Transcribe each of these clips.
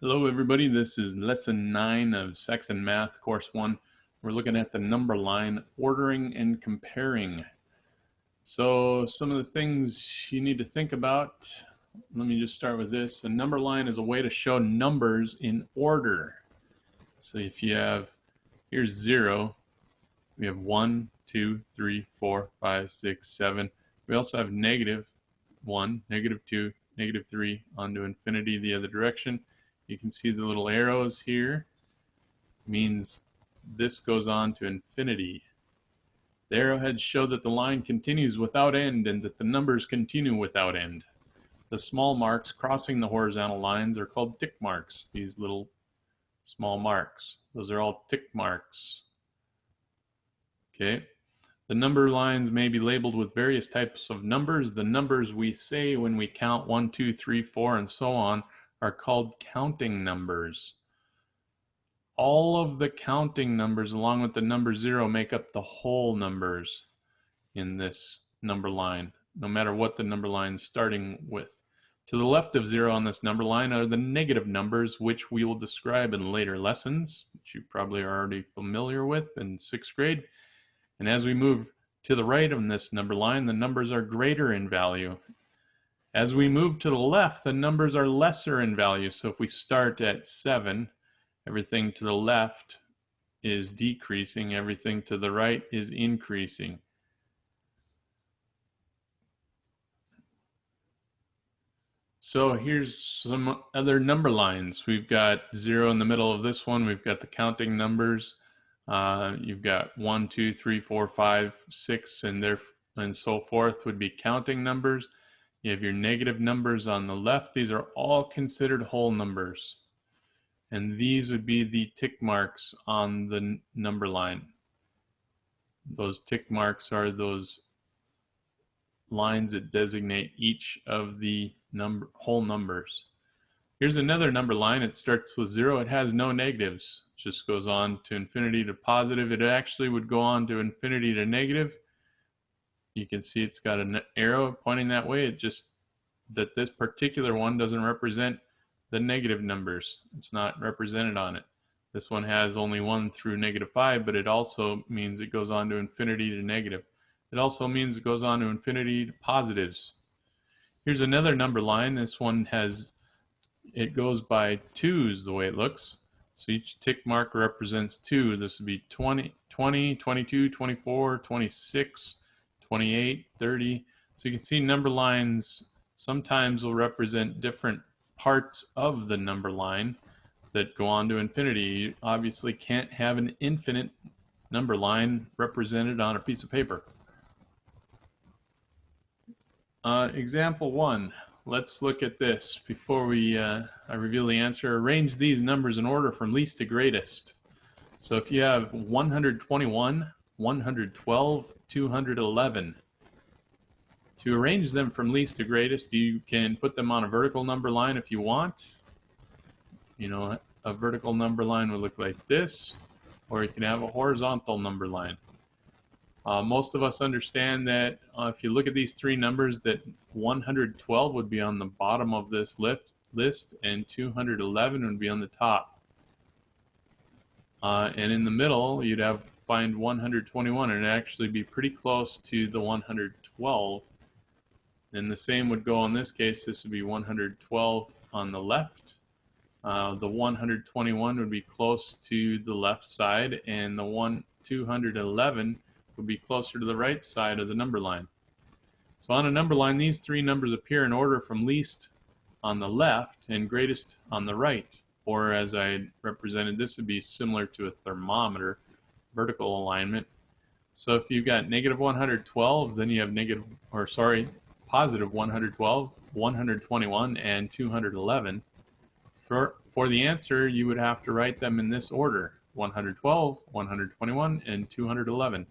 Hello everybody, this is lesson 9 of Saxon Math, course 1. We're looking at the number line, ordering and comparing. So some of the things you need to think about, let me just start with this. A number line is a way to show numbers in order. So if you have, here's 0, we have 1, 2, 3, 4, 5, 6, 7. We also have negative 1, negative 2, negative 3, on to infinity the other direction. You can see the little arrows here. Means this goes on to infinity. The arrowheads show that the line continues without end and that the numbers continue without end. The small marks crossing the horizontal lines are called tick marks, these little small marks. Those are all tick marks. Okay. The number lines may be labeled with various types of numbers. The numbers we say when we count 1, 2, 3, 4, and so on are called counting numbers. All of the counting numbers along with the number 0 make up the whole numbers in this number line, no matter what the number line is starting with. To the left of 0 on this number line are the negative numbers, which we will describe in later lessons, which you probably are already familiar with in 6th grade. And as we move to the right on this number line, the numbers are greater in value. As we move to the left, the numbers are lesser in value. So if we start at 7, everything to the left is decreasing, everything to the right is increasing. So here's some other number lines. We've got 0 in the middle of this one. We've got the counting numbers. You've got 1, 2, 3, 4, 5, 6, and so forth would be counting numbers. You have your negative numbers on the left. These are all considered whole numbers. And these would be the tick marks on the number line. Those tick marks are those lines that designate each of the whole numbers. Here's another number line. It starts with 0. It has no negatives. It just goes on to infinity to positive. It actually would go on to infinity to negative. You can see it's got an arrow pointing that way. It just that this particular one doesn't represent the negative numbers. It's not represented on it. This one has only 1 through -5, but it also means it goes on to infinity to negative. It also means it goes on to infinity to positives. Here's another number line. This one it goes by 2's the way it looks. So each tick mark represents 2. This would be 20, 22, 24, 26, 28, 30. So you can see number lines sometimes will represent different parts of the number line that go on to infinity. You obviously can't have an infinite number line represented on a piece of paper. Example 1. Let's look at this. Before I reveal the answer, arrange these numbers in order from least to greatest. So if you have 121, 112, 211, to arrange them from least to greatest, you can put them on a vertical number line if you want. You know, a vertical number line would look like this, or you can have a horizontal number line. Most of us understand that if you look at these three numbers, that 112 would be on the bottom of this list, and 211 would be on the top. And in the middle, you'd find 121, and it'd actually be pretty close to the 112. And the same would go in this case. This would be 112 on the left. The 121 would be close to the left side, and the 211 would be closer to the right side of the number line. So on a number line, these three numbers appear in order from least on the left and greatest on the right. Or as I represented, this would be similar to a thermometer, vertical alignment. So if you've got negative 112, then you have positive 112, 121, and 211. For the answer, you would have to write them in this order: 112, 121, and 211.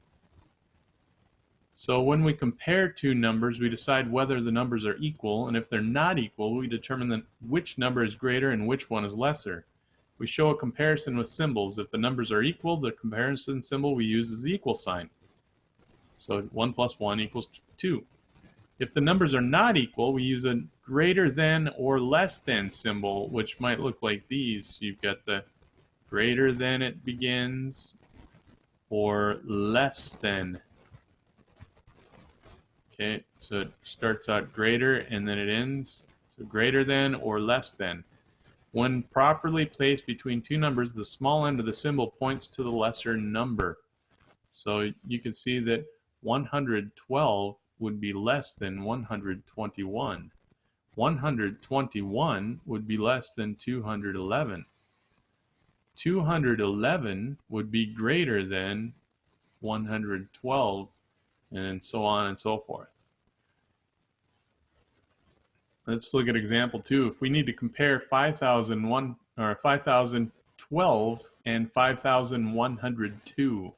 So when we compare two numbers, we decide whether the numbers are equal, and if they're not equal, we determine which number is greater and which one is lesser. We show a comparison with symbols. If the numbers are equal, the comparison symbol we use is the equal sign. So 1 plus 1 equals 2. If the numbers are not equal, we use a greater than or less than symbol, which might look like these. You've got the greater than it begins or less than. Okay, so it starts out greater and then it ends. So greater than or less than. When properly placed between two numbers, the small end of the symbol points to the lesser number. So you can see that 112 would be less than 121. 121 would be less than 211. 211 would be greater than 112, and so on and so forth. Let's look at example 2. If we need to compare 5001 or 5012 and 5102.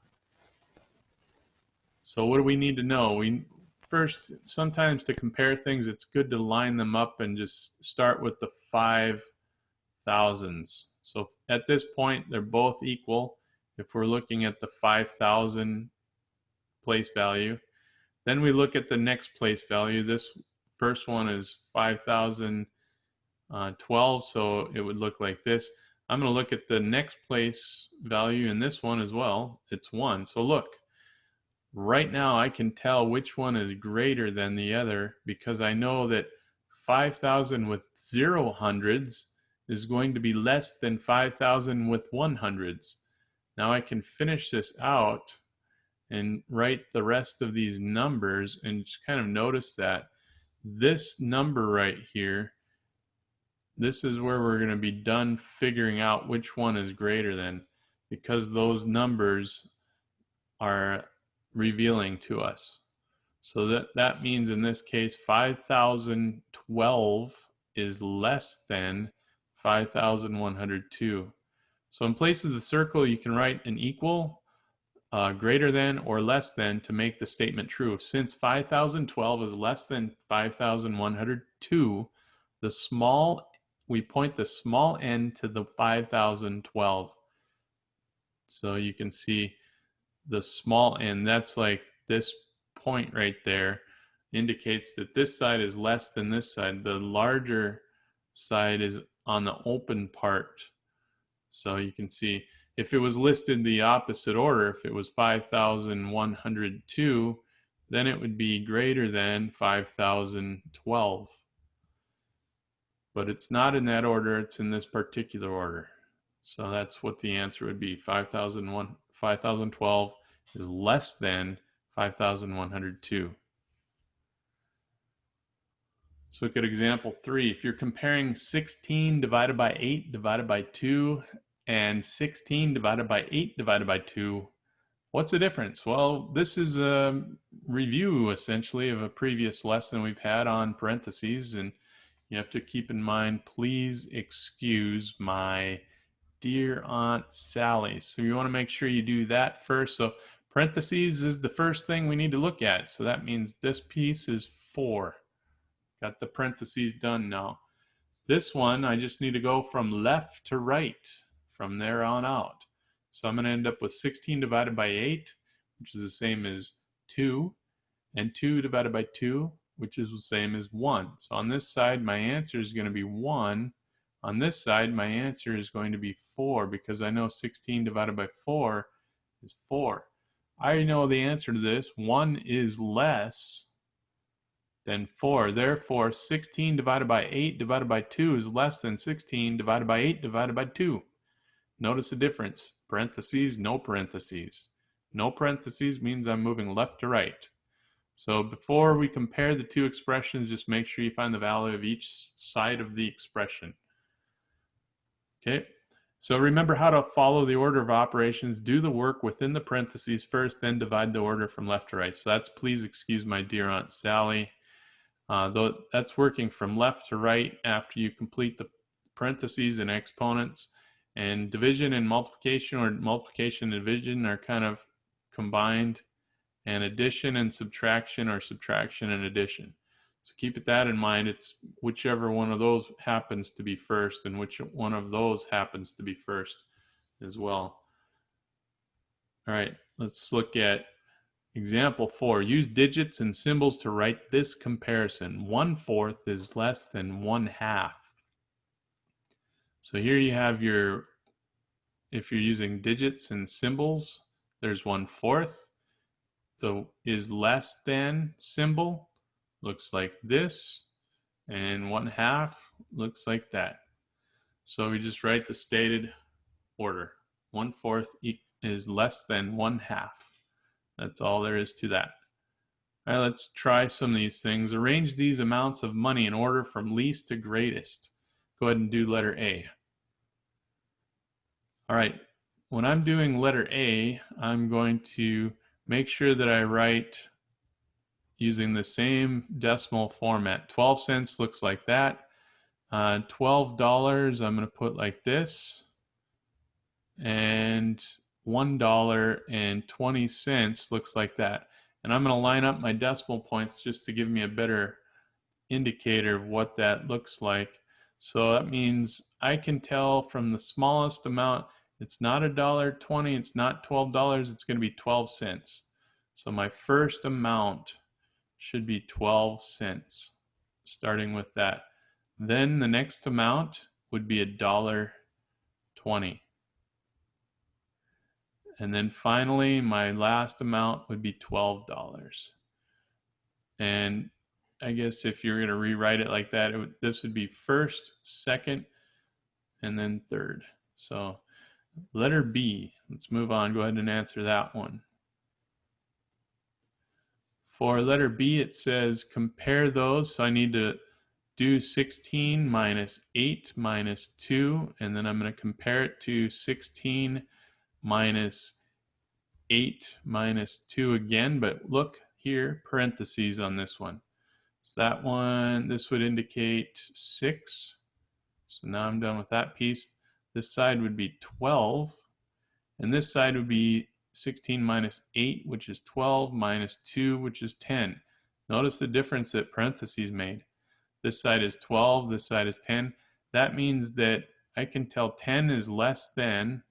So what do we need to know? First, sometimes to compare things, it's good to line them up and just start with the 5,000s. So at this point, they're both equal. If we're looking at the 5,000 place value, then we look at the next place value. This first one is 5,012, so it would look like this. I'm going to look at the next place value in this one as well. It's 1. So look, right now I can tell which one is greater than the other because I know that 5,000 with 0 hundreds is going to be less than 5,000 with 1 hundreds. Now I can finish this out and write the rest of these numbers and just kind of notice that this number right here, this is where we're going to be done figuring out which one is greater than, because those numbers are revealing to us. So that means in this case 5012 is less than 5102. So in place of the circle you can write an equal, greater than, or less than to make the statement true. Since 5012 is less than 5102, we point the small n to the 5012. So you can see the small n, that's like this point right there, indicates that this side is less than this side. The larger side is on the open part. So you can see if it was listed the opposite order, if it was 5102, then it would be greater than 5012. But it's not in that order, it's in this particular order. So that's what the answer would be. 5012 is less than 5102. Let's look at example 3. If you're comparing 16 divided by 8 divided by 2 and 16 divided by 8 divided by 2, what's the difference? Well, this is a review essentially of a previous lesson we've had on parentheses, and you have to keep in mind, please excuse my dear Aunt Sally. So you want to make sure you do that first. So parentheses is the first thing we need to look at. So that means this piece is 4. Got the parentheses done now. This one, I just need to go from left to right from there on out. So I'm going to end up with 16 divided by 8, which is the same as 2, and 2 divided by 2, which is the same as 1. So on this side, my answer is going to be 1. On this side, my answer is going to be 4 because I know 16 divided by 4 is 4. I know the answer to this. 1 is less than 4. Therefore, 16 divided by 8 divided by 2 is less than 16 divided by 8 divided by 2. Notice the difference. Parentheses, no parentheses. No parentheses means I'm moving left to right. So before we compare the two expressions, just make sure you find the value of each side of the expression. Okay, so remember how to follow the order of operations. Do the work within the parentheses first, then divide the order from left to right. So that's please excuse my dear Aunt Sally. Though that's working from left to right after you complete the parentheses and exponents. And division and multiplication, or multiplication and division, are kind of combined. And addition and subtraction, or subtraction and addition. So keep that in mind. It's whichever one of those happens to be first, and which one of those happens to be first as well. All right, let's look at Example 4, use digits and symbols to write this comparison. 1/4 is less than 1/2. So here you have your, if you're using digits and symbols, there's 1/4. The is less than symbol looks like this, and 1/2 looks like that. So we just write the stated order. 1/4 is less than 1/2. That's all there is to that. All right, let's try some of these things. Arrange these amounts of money in order from least to greatest. Go ahead and do letter A. All right, when I'm doing letter A, I'm going to make sure that I write using the same decimal format. 12 cents looks like that. $12 I'm going to put like this. And $1.20 looks like that. And I'm going to line up my decimal points just to give me a better indicator of what that looks like. So that means I can tell from the smallest amount, it's not $1.20, it's not $12, it's going to be 12 cents. So my first amount should be 12 cents, starting with that. Then the next amount would be $1.20. And then finally, my last amount would be $12. And I guess if you're going to rewrite it like that, this would be first, second, and then third. So letter B, let's move on. Go ahead and answer that one. For letter B, it says compare those. So I need to do 16 minus 8 minus 2, and then I'm going to compare it to 16 minus 8 minus 2 again, but look here, parentheses on this one. So that one, this would indicate 6. So now I'm done with that piece. This side would be 12, and this side would be 16 minus 8, which is 12, minus 2, which is 10. Notice the difference that parentheses made. This side is 12, this side is 10. That means that I can tell 10 is less than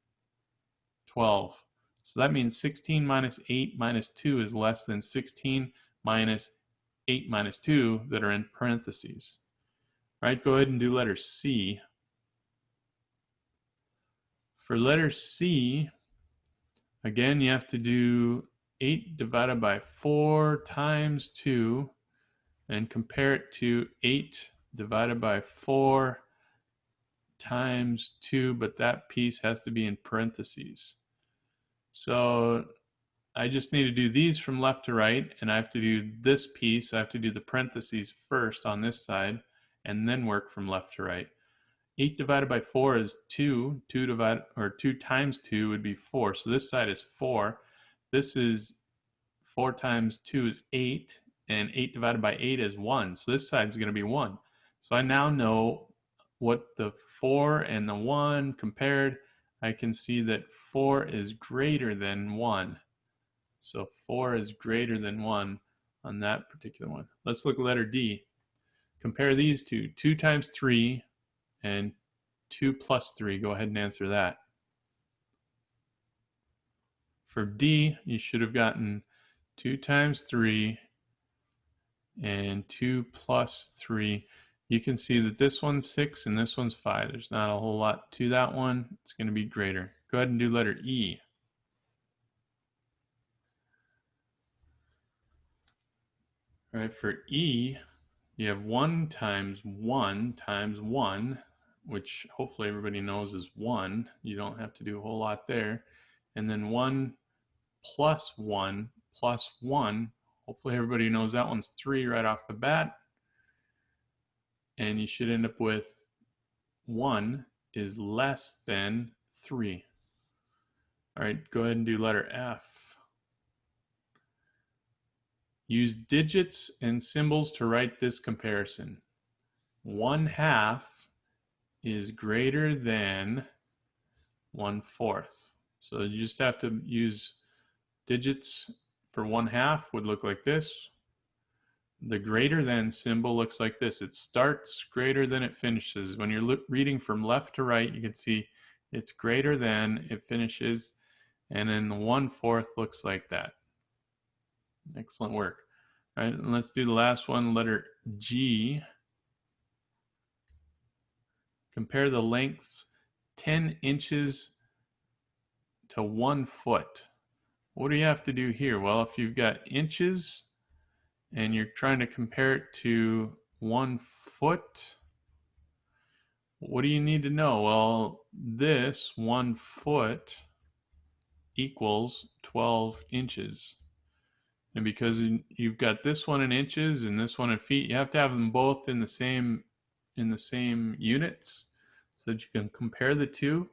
12. So that means 16 minus 8 minus 2 is less than 16 minus 8 minus 2 that are in parentheses. All right, go ahead and do letter C. For letter C, again, you have to do 8 divided by 4 times 2 and compare it to 8 divided by 4 times 2, but that piece has to be in parentheses. So I just need to do these from left to right, and I have to do this piece. I have to do the parentheses first on this side, and then work from left to right. 8 divided by 4 is 2. 2 times 2 would be 4. So this side is 4. This is 4 times 2 is 8, and 8 divided by 8 is 1. So this side is going to be 1. So I now know what the 4 and the 1 compared. I can see that 4 is greater than 1. So 4 is greater than 1 on that particular one. Let's look at letter D. Compare these two. 2 times 3 and 2 plus 3. Go ahead and answer that. For D, you should have gotten 2 times 3 and 2 plus 3. You can see that this one's 6 and this one's 5. There's not a whole lot to that one. It's going to be greater. Go ahead and do letter E. All right, for E, you have 1 times 1 times 1, which hopefully everybody knows is 1. You don't have to do a whole lot there. And then 1 plus 1 plus 1. Hopefully everybody knows that one's 3 right off the bat. And you should end up with 1 is less than 3. All right, go ahead and do letter F. Use digits and symbols to write this comparison. 1/2 is greater than 1/4. So you just have to use digits. For 1/2 would look like this. The greater than symbol looks like this. It starts greater than it finishes. When you're reading from left to right, you can see it's greater than it finishes, and then the 1/4 looks like that. Excellent work. All right, and let's do the last one, letter G. Compare the lengths 10 inches to 1 foot. What do you have to do here? Well, if you've got inches and you're trying to compare it to 1 foot, what do you need to know? Well, this 1 foot equals 12 inches. And because you've got this one in inches and this one in feet, you have to have them both in the same units so that you can compare the two.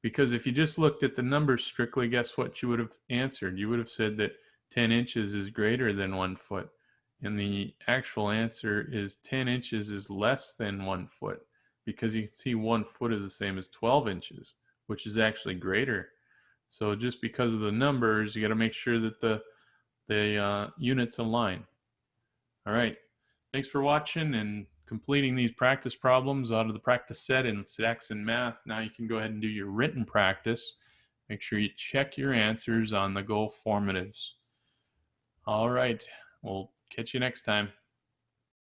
Because if you just looked at the numbers strictly, guess what you would have answered? You would have said that 10 inches is greater than 1 foot. And the actual answer is 10 inches is less than 1 foot, because you can see 1 foot is the same as 12 inches, which is actually greater. So just because of the numbers, you got to make sure that the units align. All right. Thanks for watching and completing these practice problems out of the practice set in Saxon Math. Now you can go ahead and do your written practice. Make sure you check your answers on the Go formatives. All right. We'll catch you next time.